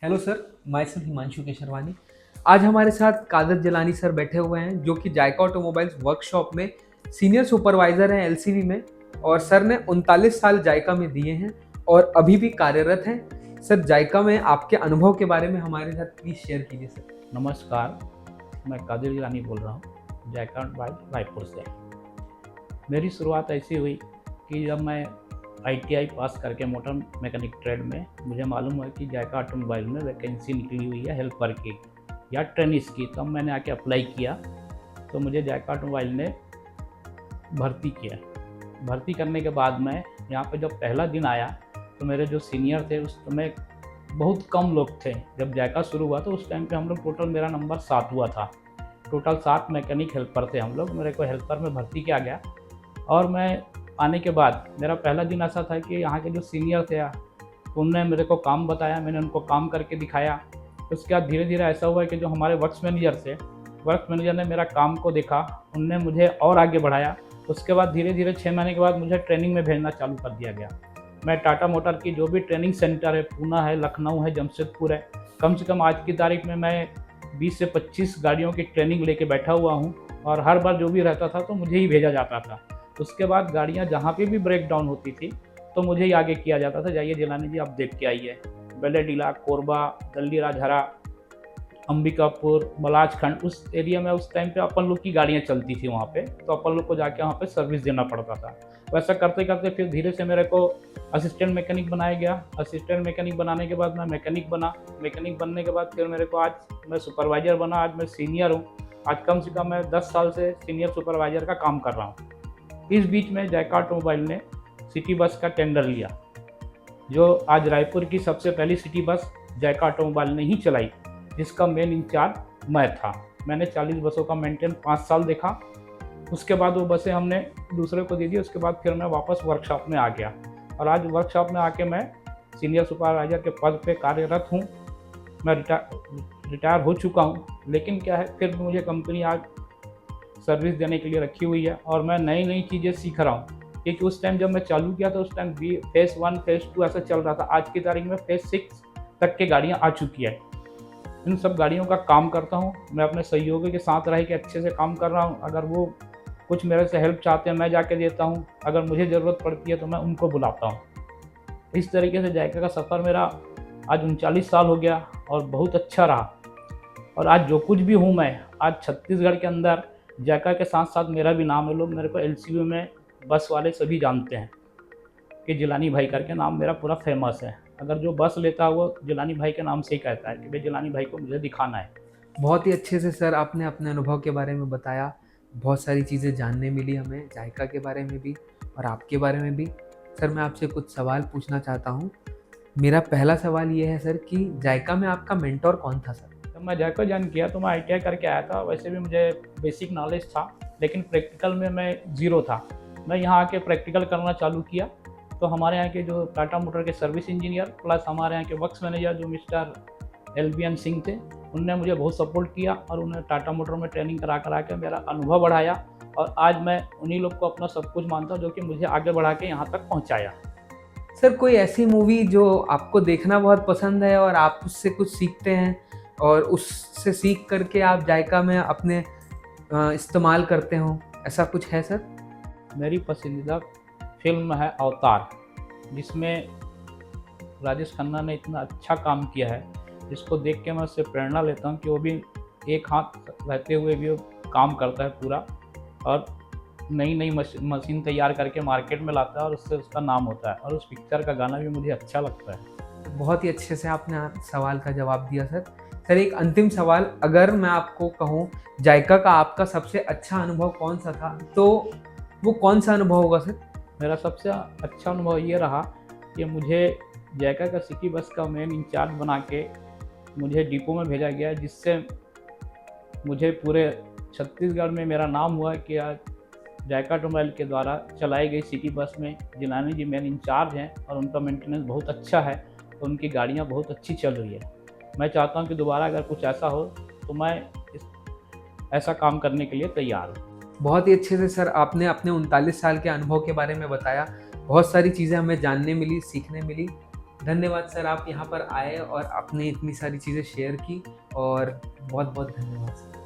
Hello sir, my self Himanshu Kesharwani. आज हमारे साथ कादर जलानी सर बैठे हुए हैं जो कि जायका ऑटोमोबाइल्स वर्कशॉप में सीनियर सुपरवाइजर हैं एलसीवी में। और सर ने 39 साल जायका में दिए हैं और अभी भी कार्यरत हैं। सर, जायका में आपके अनुभव के बारे में हमारे साथ प्लीज़ शेयर कीजिए सर। नमस्कार, मैं कादिर जिलानी बोल रहा हूँ जायका ऑटोमोबाइल रायपुर से। मेरी शुरुआत ऐसी हुई कि जब मैं आईटीआई पास करके मोटर मैकेनिक ट्रेड में मुझे मालूम हुआ कि जायका ऑटोमोबाइल में वैकेंसी निकली हुई है हेल्पर की या ट्रेनिस की। तब मैंने आके अप्लाई किया तो मुझे जायका ऑटोमोबाइल ने भर्ती किया। भर्ती करने के बाद मैं यहाँ पे जब पहला दिन आया तो मेरे जो सीनियर थे उस समय बहुत कम लोग थे। जब जायका शुरू हुआ तो उस टाइम पे हम लोग टोटल मेरा नंबर 7 हुआ था। टोटल 7 मैकेनिक हेल्पर थे हम लोग। मेरे को हेल्पर में भर्ती किया गया और मैं आने के बाद मेरा पहला दिन ऐसा था कि यहाँ के जो सीनियर थे उनने मेरे को काम बताया, मैंने उनको काम करके दिखाया। उसके बाद धीरे धीरे ऐसा हुआ कि जो हमारे वर्क्स मैनेजर थे, वर्क्स मैनेजर ने मेरा काम को देखा, उनने मुझे और आगे बढ़ाया। उसके बाद धीरे धीरे 6 महीने के बाद मुझे ट्रेनिंग में भेजना चालू कर दिया गया। मैं टाटा मोटर की जो भी ट्रेनिंग सेंटर है, पूना है, लखनऊ है, जमशेदपुर है, कम से कम आज की तारीख में मैं 20 से 25 गाड़ियों की ट्रेनिंग लेके बैठा हुआ हूँ। और हर बार जो भी रहता था तो मुझे ही भेजा जाता था। उसके बाद गाड़ियाँ जहाँ पे भी ब्रेक डाउन होती थी तो मुझे ही आगे किया जाता था, जाइए जिलानी जी आप देख के आइए। बेलेडीला, कोरबा, दल्ली राजहरा, अंबिकापुर, मलाजखंड, उस एरिया में उस टाइम पे अपन लोग की गाड़ियाँ चलती थी वहाँ पे, तो अपन लोग को जाके वहाँ पे सर्विस देना पड़ता था। वैसा करते करते फिर धीरे से मेरे को असिस्टेंट मैकेनिक बनाया गया। असिस्टेंट मैकेनिक बनाने के बाद मैं मैकेनिक बना। मैकेनिक बनने के बाद फिर मेरे को आज मैं सुपरवाइज़र बना। आज मैं सीनियर हूँ। आज कम से कम मैं 10 साल से सीनियर सुपरवाइज़र का काम कर रहा हूँ। इस बीच में जायका ऑटोमोबाइल ने सिटी बस का टेंडर लिया, जो आज रायपुर की सबसे पहली सिटी बस जायका ऑटोमोबाइल ने ही चलाई, जिसका मेन इंचार्ज मैं था। मैंने 40 बसों का मेंटेन 5 साल देखा। उसके बाद वो बसें हमने दूसरे को दे दी। उसके बाद फिर मैं वापस वर्कशॉप में आ गया और आज वर्कशॉप में आके मैं सीनियर सुपरवाइज़र के पद पे कार्यरत हूँ। मैं रिटायर हो चुका हूँ, लेकिन क्या है, फिर भी मुझे कंपनी आज सर्विस देने के लिए रखी हुई है और मैं नई नई चीज़ें सीख रहा हूँ। क्योंकि उस टाइम जब मैं चालू किया तो उस टाइम फेज़ 1 फेज़ 2 ऐसा चल रहा था। आज की तारीख में फेज़ 6 तक के गाड़ियाँ आ चुकी है। इन सब गाड़ियों का काम करता हूँ मैं अपने सहयोगी के साथ रह के अच्छे से काम कर रहा हूँ। अगर वो कुछ मेरे से हेल्प चाहते हैं मैं जाके देता हूँ, अगर मुझे ज़रूरत पड़ती है तो मैं उनको बुलाता हूँ। इस तरीके से जायका का सफ़र मेरा आज 39 साल हो गया और बहुत अच्छा रहा। और आज जो कुछ भी हूँ मैं, आज छत्तीसगढ़ के अंदर जायका के साथ साथ मेरा भी नाम है। लोग मेरे को एलसीवी में बस वाले सभी जानते हैं कि जिलानी भाई करके नाम मेरा पूरा फेमस है। अगर जो बस लेता है वो जिलानी भाई के नाम से ही कहता है कि भाई जिलानी भाई को मुझे दिखाना है। बहुत ही अच्छे से सर आपने अपने अनुभव के बारे में बताया। बहुत सारी चीज़ें जानने मिली हमें जायका के बारे में भी और आपके बारे में भी। सर, मैं आपसे कुछ सवाल पूछना चाहता हूँ। मेरा पहला सवाल ये है सर कि जायका में आपका मेंटोर कौन था सर? जब मैं जायका ज्वाइन किया तो मैं आईटीआई करके आया था। वैसे भी मुझे बेसिक नॉलेज था, लेकिन प्रैक्टिकल में मैं ज़ीरो था। मैं यहाँ आके प्रैक्टिकल करना चालू किया तो हमारे यहाँ के जो टाटा मोटर के सर्विस इंजीनियर प्लस हमारे यहाँ के वर्क्स मैनेजर जो मिस्टर एलबीएन सिंह थे, उनने मुझे बहुत सपोर्ट किया और उन्हें टाटा मोटर में ट्रेनिंग करा के मेरा अनुभव बढ़ाया। और आज मैं उन्हीं लोग को अपना सब कुछ मानता हूँ जो कि मुझे आगे बढ़ा के यहाँ तक पहुँचाया। सर, कोई ऐसी मूवी जो आपको देखना बहुत पसंद है और आप उससे कुछ सीखते हैं और उससे सीख करके आप जायका में अपने इस्तेमाल करते हो, ऐसा कुछ है सर? मेरी पसंदीदा फिल्म है अवतार, जिसमें राजेश खन्ना ने इतना अच्छा काम किया है, जिसको देख के मैं उससे प्रेरणा लेता हूँ कि वो भी एक हाथ रहते हुए भी वो काम करता है पूरा और नई नई मशीन तैयार करके मार्केट में लाता है और उससे उसका नाम होता है। और उस पिक्चर का गाना भी मुझे अच्छा लगता है। बहुत ही अच्छे से आपने सवाल का जवाब दिया सर। सर, एक अंतिम सवाल, अगर मैं आपको कहूँ जायका का आपका सबसे अच्छा अनुभव कौन सा था, तो वो कौन सा अनुभव होगा सर? मेरा सबसे अच्छा अनुभव ये रहा कि मुझे जायका का सिटी बस का मेन इंचार्ज बना के मुझे डिपो में भेजा गया, जिससे मुझे पूरे छत्तीसगढ़ में मेरा नाम हुआ कि आज जायका ऑटोमोबाइल के द्वारा चलाई गई सिटी बस में जिलानी जी मेन इंचार्ज हैं और उनका मेंटेनेंस बहुत अच्छा है और उनकी गाड़ियाँ बहुत अच्छी चल रही है। मैं चाहता हूँ कि दोबारा अगर कुछ ऐसा हो तो मैं ऐसा काम करने के लिए तैयार हूँ। बहुत ही अच्छे से सर आपने अपने 39 साल के अनुभव के बारे में बताया। बहुत सारी चीज़ें हमें जानने मिली, सीखने मिली। धन्यवाद सर, आप यहाँ पर आए और आपने इतनी सारी चीज़ें शेयर की, और बहुत बहुत धन्यवाद सर।